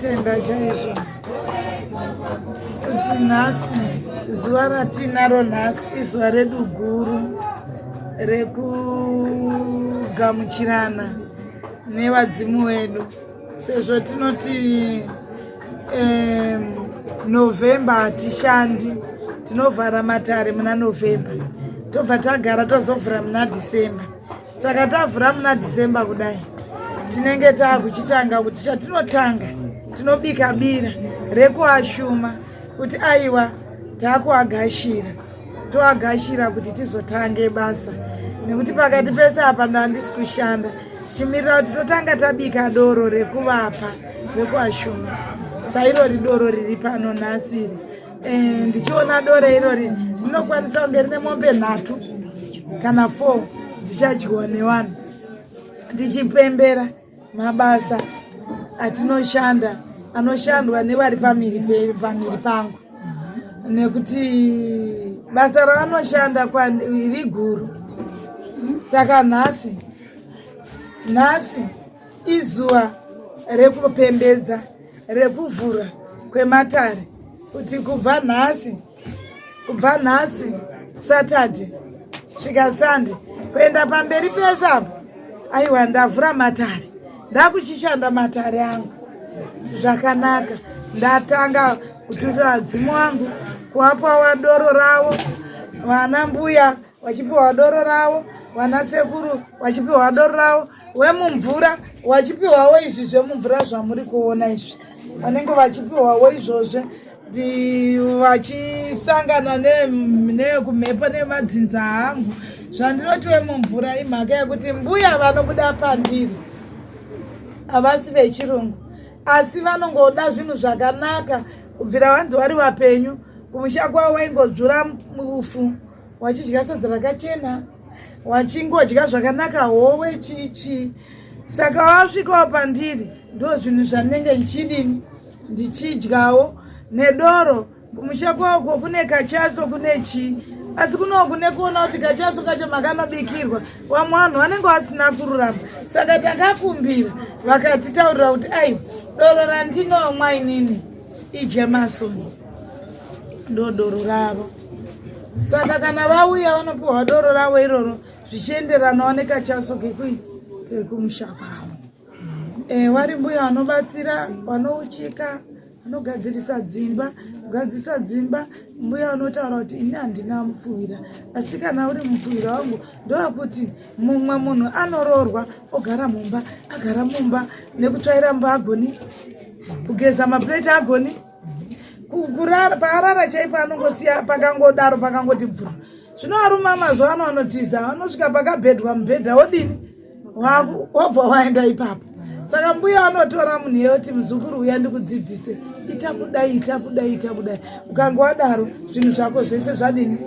ndinotenda chaizvo kuti nhasi zuva ratinaro nhasi izuva redu guru rekugamuchirana nevadzimu vedu, sezvo tinoti novhemba hatishandi, tinovhara matare muna novhemba, tobva tagara tozovhura muna dhisemba. Saka tavhura muna dhisemba kudai tinenge taakuchitanga kuti chatinotanga tinobika bira rekuashuma kuti aiwa taakuagashira, toagashira kuti tizotange basa, nekuti pakati pese apa ndandisi kushanda chimirira kuti totanga tabika doro rekuvapa rekuashuma. Sairori doro riri pano nhasiri, ndichiona doro irori rinokwanisa kunge rine mombe 3 kana 4 dzichadyiwa nevanhu, tichipembera mabasa atinoshanda anoshandwa nevari pamhiri pangu, nekuti basa ravanoshanda iri guru. Saka nhasi izuva rekupembedza, rekuvhura kwematare, kuti kubva nhasi Saturday svika Sunday kuenda pamberi pese apo, aiwa ndavhura matare, ndakuchishanda matare angu zvakanaka. Ndatanga kutura vadzimu wangu kuvapawa doro ravo, vana mbuya vachipiwa doro ravo, vana sekuru vachipiwa doro ravo, wemumvura vachipiwawo izvi zvemumvura zvamuri kuona izvi, vanenge vachipiwawo izvozve, vachisangana nekumhepo nemadzinza angu. Zvandinoti wemumvura imhaka yekuti mbuya vanobuda pandiri havasi vechirungu, asi vanongoda zvinhu zvakanaka. Kubvira vanzi vari vapenyu, kumusha kwavo waingodzvura mufu, wachidya sadza rakachena, wachingodya zvakanaka, howe chichi. Saka wasvikawo pandiri, ndo zvinhu zvanenge nchidini ndichidyawo, nedoro. Kumusha kwako kune kachaso, kune chii, asi kuno kune kuona kuti kachaso kacho makanobikirwa vamwe vanhu vanenge vasina kururama. Saka takakumbira vakatitaurira kuti ai doro randinomwa inini iJemasoni, ndo doro ravo. Saka kana vauya vanopiwa doro ravo iroro zvichienderanawo nekachaso kekumusha kwavo. Vari mbuya vanobatsira, vanouchika, vanogadzirisa dzimba, kugadzirisa dzimba. Mbuya vanotaura kuti ini handina mupfuwira, asi kana uri mupfuwira wangu ndowakuti mumwe munhu anoroorwa ogara mumba, agara mumba, nekutsvaira mba agoni, kugeza mapleti agoni, kurara paarara chaipo anongosiya pakangodaro pakangoti bvuru. Zvino varume mazuva ano vanotiza, vanosvika pakabhedhwa mubhedha wodini, wabva waenda ipapo. Saka mbuya vanotora munhu yoti muzukuru uya ndikudzidzise, ita kudai, ita kudai, ita kudai. Ukange wadaro zvinhu zvako zvese zvadini,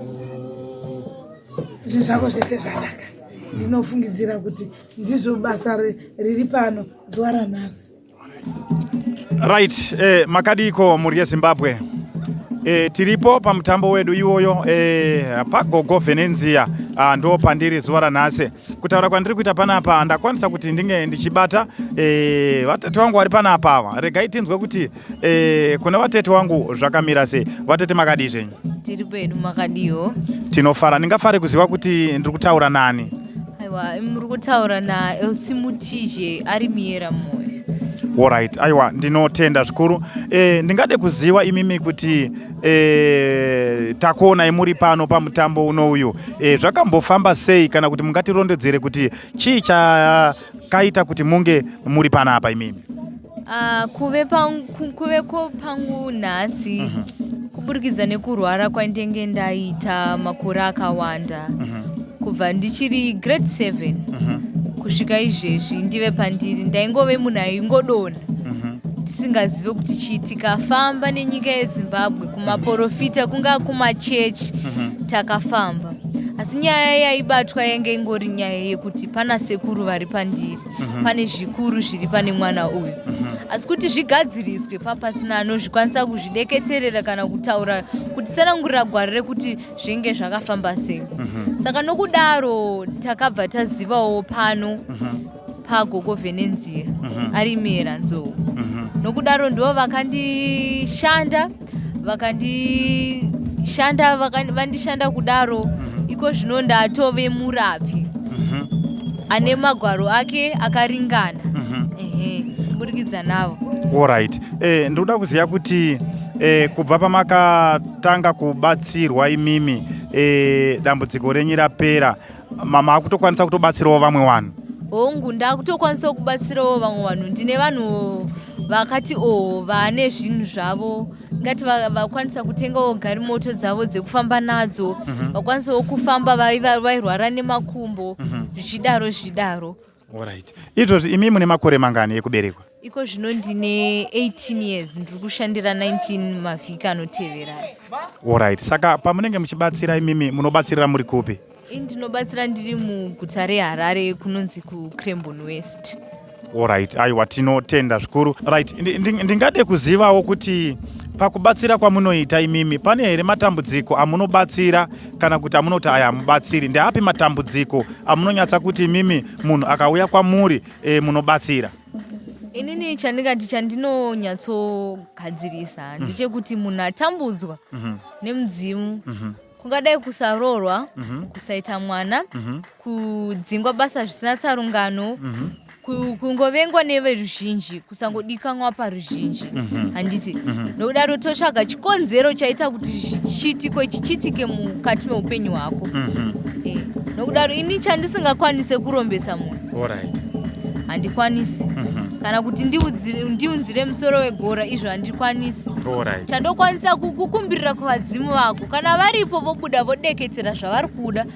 zvinhu zvako zvese zvanaka. Ndinofungidzira kuti ndizvo basa riri pano zuva ranhasi. Right, makadiko muri yeZimbabwe. Tiripo pamutambo wedu iwoyo paGogo venenziya, ndo pandiri zuva ranhasi. Kutaura kwandiri kuita panapa ndakwanisa kuti ndinge ndichibata vatete wangu vari panapa ava. Regai tinzwe kuti kuna vatete wangu zvakamira sei. Vatete makadi zvenyu? Tiri pedu makadiwo. Tinofara. Ndingafare kuziva kuti ndiri kutaura nani? Aiwa, muri kutaura naElsimutije ari Miyera Moyo. Alright, aiwa, ndinotenda zvikuru. Ndingade kuziva imimi kuti takuona muri pano pamutambo uno. Zvakambofamba sei, kana kuti mungatirondedzere kuti chii chakaita kuti munge muri panapa imimi? Kuveko pangu nhasi kuburikidza nekurwara kwandenge ndaita makore akawanda, kubva ndichiri grade 7 kusvika izvezvi ndive pandiri, ndaingove munhu aingodona tisingazive kuti chii. Tikafamba nenyika yeZimbabwe kumaprofita, kunga kumachechi, takafamba, asi nyaya yaibatwa yange ingori nyaya yekuti pana sekuru vari pandiri, pane zvikuru zviri pane mwana uyu. Asi kuti zvigadziriswe papasina anozvikwanisa kuzvideketerera kana kutaura kuti tsanangurira gwara rekuti zvinge zvakafamba sei. Saka nokudaro takabva tazivawo pano pagogo venenziya ari mera nzou. Nokudaro ndo vakandishanda vandishanda kudaro iko zvino ndatove murapi ane magwaro ake akaringana kuburikidza navo. Alright. Ndoda kuziva kuti kubva pamakatanga kubatsirwa imimi dambudziko renyu rapera mama akutokwanisa kutobatsirawo vamwe vanhu? Hongu ndakutokwanisa kubatsirawo vamwe vanhu. Ndine vanhu vakati vane zvinhu zvavo ngati vakwanisa kutengawo garimoto dzavo dzekufamba nadzo, vakwanisawo kufamba vairwara nemakumbo zvidaro. Alright. Izvozvi imi mune makore mangani ekuberekwa? Iko zvino ndine 18 years, ndiri kushandira 19 mavhiki anotevera. Alright. Saka pamunenge muchibatsira imimi munobatsirira muri kupi? Ndinobatsira ndiri muguta reHarare kunonzi kuCrembon West. Alright. Aiwa, tinotenda zvikuru. Right. Ndingade kuzivawo kuti pakubatsira kwamunoita imimi pane here matambudziko amunobatsira kana kuti amunoti aya mubatsiri? Ndeapi matambudziko amunonyatsa kuti imimi munhu akauya kwamuri munobatsira? Inini chandinonyatsogadzirisa ndechekuti munhu atambudzwa nemudzimu, kungadai kusarorwa, kusaita mwana, kudzingwa basa zvisina tsarungano, kungovengwa neveruzhinji, kusangodikanwa paruzhinji. Handiti nokudaro totsvaga chikonzero chaita kuti chiitiko ichi chiitike mukati meupenyu hwako. Nokudaro ini chandisingakwanise kurombesa munhu. Alright. Handikwanisi. Kana kuti ndiunzire musoro wegora, izvo handikwanisi. Alright. Chandokwanisa kukumbirira kuvadzimu vako kana varipo vobuda vodeketera zvavari kuda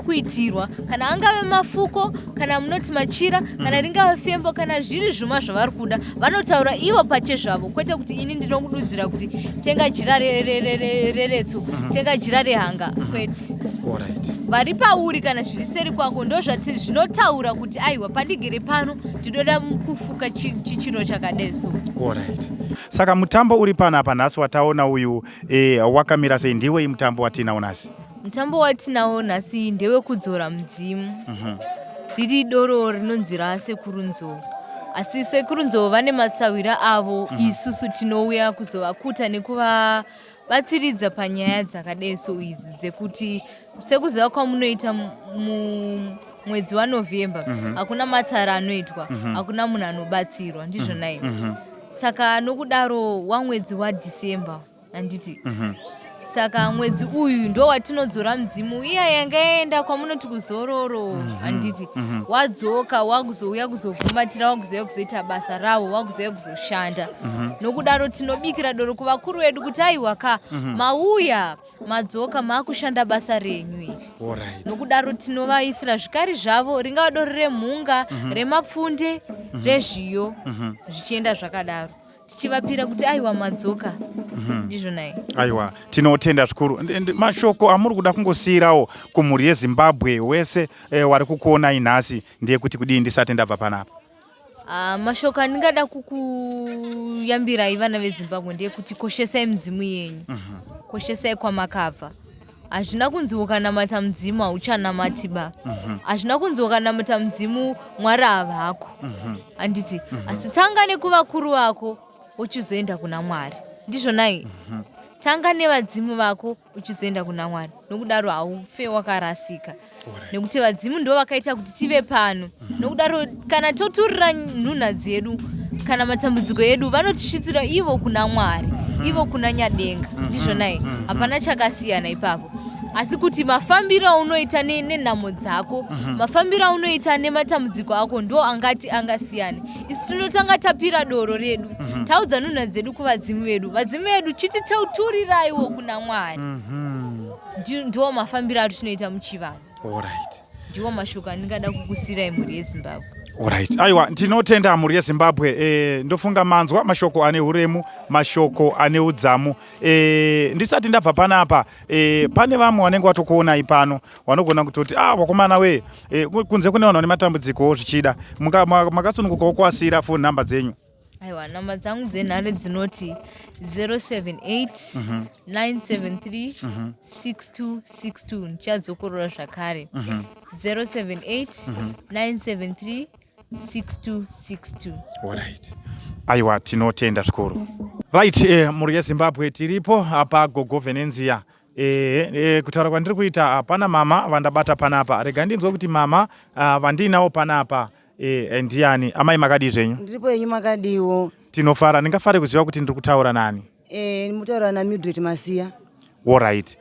kuitirwa, kana angave mafuko, kana munoti machira, kana ringave fembo, kana zviri zvuma zvavari kuda, vanotaura ivo pachezvavo, kwete kuti ini ndinokududzira kuti tenga jira reretso, tenga jira rehanga, kwete. Alright. Vari pauri kana zviri seri kwako ndo zvinotaura kuti aiwa pandigere pano ndinoda kufuka chichiro chakadai so. Alright. Saka mutambo uri panapa nhasi wataona uyu wakamira sei? Ndiwe mutambo watinawo nhasi? Mutambo watinawo nhasi ndewekudzora mudzimu. Riri doro rinonzi rasekuru nzou. Asi sekuru nzou vane matsawira avo, isusu tinouya kuzovakuta nekuvabatsiridza panyaya dzakadai so idzi dzekuti sekuziva kwamunoita mwedzi waNovemba hakuna matare anoitwa, hakuna munhu anobatsirwa, ndizvo nai. Saka nokudaro wamwedzi waDhisemba handiti. Saka mwedzi uyu ndo watinodzora mudzimu iya yangaenda kwamunoti kuzororo handiti. Wadzoka wakuzouya kuzovhumbatira, wakuzouya kuzoita basa ravo, wakuzouya kuzoshanda. Nokudaro tinobikira doro kuvakuru vedu kuti aiwaka mauya madzoka maakushanda basa renyu iri. Nokudaro tinovaisira zvikari zvavo, ringava doro remhunga, remapfunde, rezviyo, zvichienda zvakadaro. Tichivapira kuti aiwa madzoka. Ndizvo nai. Aiwa, tinotenda zvikuru. Mashoko amuri kuda kungosiyirawo kumhuri yeZimbabwe wese wari kukuona inhasi ndiye kuti kudii ndisati ndabva panapa? Mashoko andingada kukuyambirai vana veZimbabwe ndeye kuti koshesai midzimu yenyu. Koshesai kwamakabva. Hazvina kunzi ukanamata mudzimu hauchanamatiba. Hazvina kunzi ukanamata mudzimu Mwari havako. Handiti. Asi tanga nekuvakuru vako uchizoenda kuna Mwari. Ndizvo nai. Tanga nevadzimu vako uchizoenda kuna Mwari. Nokudaro haufe wakarasika. Nekuti vadzimu ndo vakaita kuti tive pano. Nokudaro kana toturira nhunha dzedu kana matambudziko edu vanotisvitsira ivo kuna Mwari, ivo kuna Nyadenga. Ndizvo nai. Hapana chakasiyana ipapo. Asi kuti mafambiro aunoita nenhamo dzako, mafambiro aunoita nematambudziko ako ndo angati angasiyane. Isu tinotanga tapira doro redu, taudza nhunha dzedu kuvadzimu vedu. Vadzimu vedu chititauturiraiwo kuna Mwari. Ndiwo mafambiro atinoita muchivanhu. Alright. Ndiwo mashoko andingada kukusirai mhuri yeZimbabwe. Alright. Aiwa, ndinotenda mhuri yeZimbabwe. Ndofunga manzwa mashoko ane uremu, mashoko ane udzamu. Ndisati ndabva panapa, pane vamwe vanenge vatokuonai pano vanogona kutoti wakomana we, kunze kune vanhu vane matambudziko zvichida. Makasunungukawo kuasira phone number dzenyu. aiwa namba dzangu dzenhare dzinoti 078 973 6262 ndichadzokorora zvakare 078 973 6262. Alright. Aiwa tinotenda zvikuru. Right, muri yeZimbabwe tiripo apa Gogo venenziya. Kutaura kwandiri kuita hapana mama vandabata panapa. Rega ndinzwe kuti mama vandinawo panapa ndiani? Amai makadi zvenyu? Ndiripo yenyu makadiwo. Tinofara, ndingafare kuziva kuti ndiri kutaura nani? Mutaura naMildred Masiya. Alright.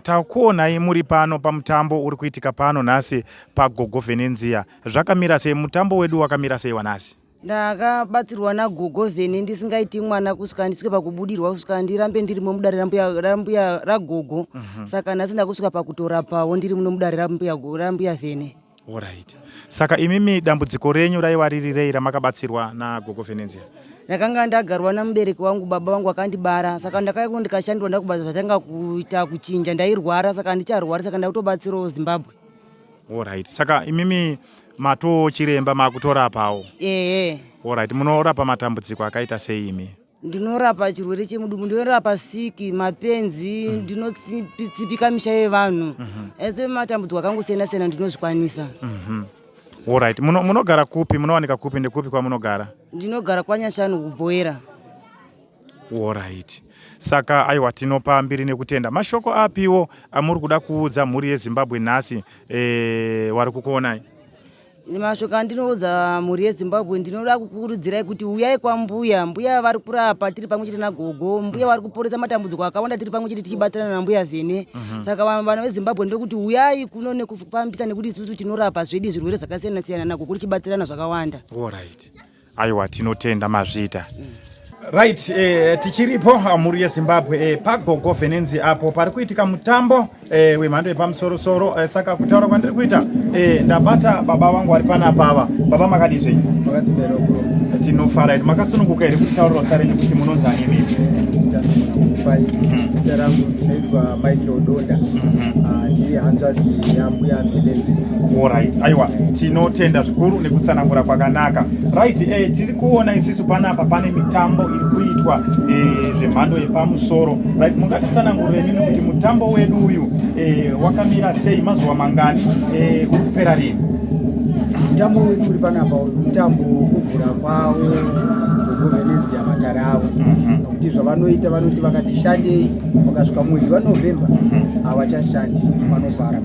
Takuonai muri pano pamutambo uri kuitika pano nhasi paGogo venenziya. Zvakamira sei mutambo wedu wakamira sei wanhasi? Ndakabatsirwa naGogo Vene ndisingaiti mwana kusvika ndisvike pakubudirwa kusvika ndirambe ndiri mudare rambuya raGogo. Saka nhasi ndakusvika pakutora pawo ndiri muno mudare rambuya Vene. Alright. Saka imimi dambudziko renyu raiva riri rei ramakabatsirwa naGogo venenziya? Ndakanga ndagarwa namubereki wangu, baba vangu akandibara, saka ndakaiko ndikashandwa ndakubatsirwa zvatanga kuita kuchinja, ndairwara saka ndicharwara saka ndakutobatsirawo Zimbabwe. Alright. Saka imimi mato chiremba makutora pawo? Alright. Munorapa matambudziko akaita sei imi? Ndinorapa chirwere chemudumbu, ndinorapa siki, mapenzi, ndinotsipika misha yevanhu. Ese matambudziko akangosiyana-siyana ndinozvikwanisa. Alright. Munogara kupi? Munowanika kupi ndekupi kwa munogara? Ndinogara kwaNyashanu kuBhoera. Alright. Saka aiwa tinopa mbiri nekutenda. Mashoko apiwo amuri kuda kuudza mhuri yeZimbabwe nhasi wari kukuonai? Mashoko andinoudza mhuri yeZimbabwe, ndinoda kukurudzirai kuti uyai kwambuya. Mbuya vari kurapa tiri pamwe chete naGogo, mbuya vari kuporesa matambudziko akawanda tiri pamwe chete tichibatirana nambuya Vene. Saka vanhu veZimbabwe ndekuti uyai kuno nekufambisa nekuti isusu tinorapa zvedu zvirwere zvakasiyana-siyana naGogo tichibatirana zvakawanda. Alright. Aiwa tinotenda mazvita. Right, tichiripo muri yeZimbabwe paGogo venenziya apo pari kuitika mutambo wemhando yepamusoro-soro. Saka kutaura kwandiri kuita ndabata baba vangu vari panapa ava. Baba makadi zvenyu? Makasimbera bro. Tinofara iti makasununguka here kutaurira zita renyu kuti munonzani imimi? Zita rangu ndinoitwa Michael Donda. Ndiri hanzvadzi yambuya venenziya. Alright. Aiwa tinotenda zvikuru nekutsanangura kwakanaka. Right, tiri kuona isisu panapa pane mitambo iri kuitwa zvemhando yepamusoro. Right, mungatitsanangurire nini kuti mutambo wedu uyu wakamira sei, mazuva mangani, uri kupera rini? Mutambo wedu uri panapa mutambo wekuvhura kwawo Gogo venenziya matare avo. Nokuti zvavanoita vanoti vakati shandei vakasvika mwedzi waNovemba havachashandi, vanovhara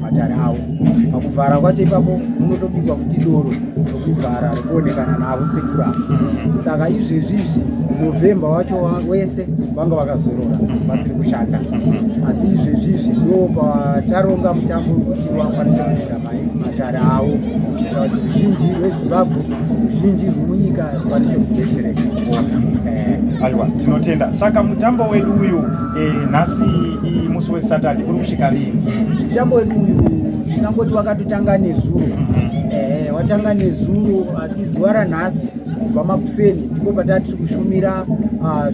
matare avo. Pakuvhara kwacho ipapo munotobikwa futi doro rokuvhara rokuonekana navo sekurapa. Saka izvezvizvi Novemba wacho wese vanga vakazorora vasiri kushanda. Asi izvezvizvi ndo pataronga mutambo kuti vakwanise kuvhura matare avo kuitira kuti ruzhinji rweZimbabwe, ruzhinji rwemunyika rukwanise kudetsereka. Aiwa tinotenda. Saka mutambo wedu uyu nhasi musi weSaturday uri kusvika rini? Mutambo wedu uyu ndingangoti wakatotanga nezuro. Watanga nezuro asi zuva ranhasi kubva makuseni ndipo patati tiri kushumira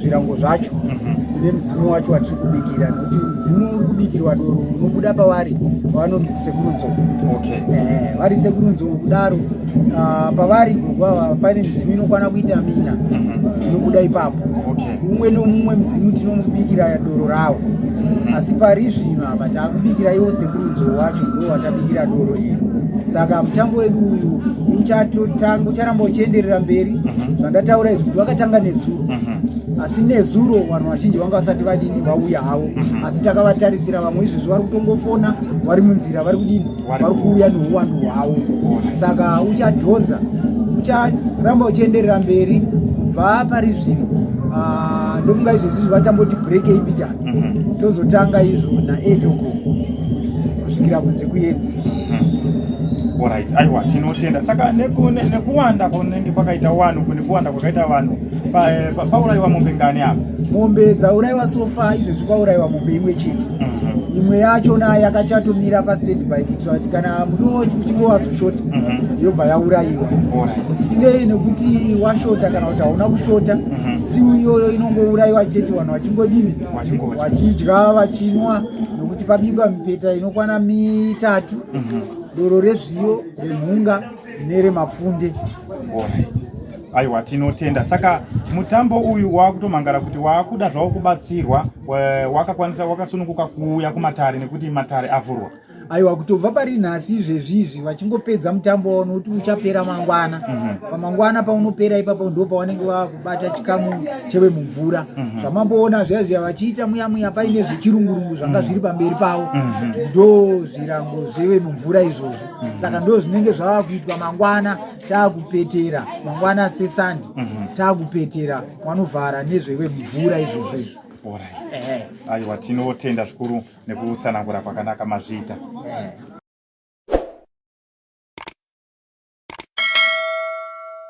zvirango zvacho kune mudzimu wacho watiri kubikira, nokuti mudzimu uri kubikirwa doro unobuda pavari vanonzi sekurunzo. Vari sekurunzo kudaro pavari Gogo pane mudzimu inokwana kuita mina inobuda ipapo. Umwe nomumwe mudzimu tinomubikira doro ravo. Asi pari zvino apa taakubikira iwo sekurunzo wacho ndo watabikira doro iri. Saka mutambo wedu uyu ucharamba uchienderera mberi. Zvandataura izvi kuti wakatanga nezuro. Asi nezuro vanhu vazhinji vanga vasati vadini vauya havo. Asi takavatarisira vamwe izvezvi vari kutongofona, vari munzira, vari kudini, vari kuuya nouwandu hwavo. Saka uchadhonza, ucharamba uchienderera mberi kubva pari zvino. Ndofunga izvezvi vachamboti brekei mbichana. Tozotanga izvo na8 o'clock kusvikira kunze kuedzi. Alright. Aiwa tinotenda. Saka nekuwanda kunenge kwakaita vanhu, nekuwanda kwakaita vanhu paurayiwa mombe ngani apa? Mombe dzaurayiwa sofa izvezvi kwaurayiwa mombe imwe chete. Imwe yachona yakachatomira pastandby kuitira kuti kana muno uchinge wazoshota yobva yaurayiwa. Zvisinei nekuti washota kana kuti hauna kushota, still iyoyo inongourayiwa chete, vanhu vachingodini, vachidya vachinwa, nokuti pabikwa mipeta inokwana 3, doro rezviyo, remhunga neremapfunde. aiwa tinotenda. Saka mutambo uyu wakutomangara kuti wakuda zvawo kubatsirwa, wakakwanisa wakasununguka kuuya kumatare nekuti matare avhurwa. Aiwa, kutobva pari nhasi izvezvizvi vachingopedza mutambo wano kuti uchapera mangwana. Pamangwana paunopera ipapo ndo pavanenge vakubata chikamu chewe mumvura. Zvamamboona zviya vachiita muya paine zvechirungurungu zvanga zviri pamberi pavo, ndo zvirango zvewe mumvura izvozvo. Saka ndo zvinenge zvava kuitwa mangwana, taakupetera mangwana sesandi, taakupetera mwanovhara nezvewe mumvura izvozvo. Aiwa tinotenda zvikuru nekutsanangura kwakanaka mazviita.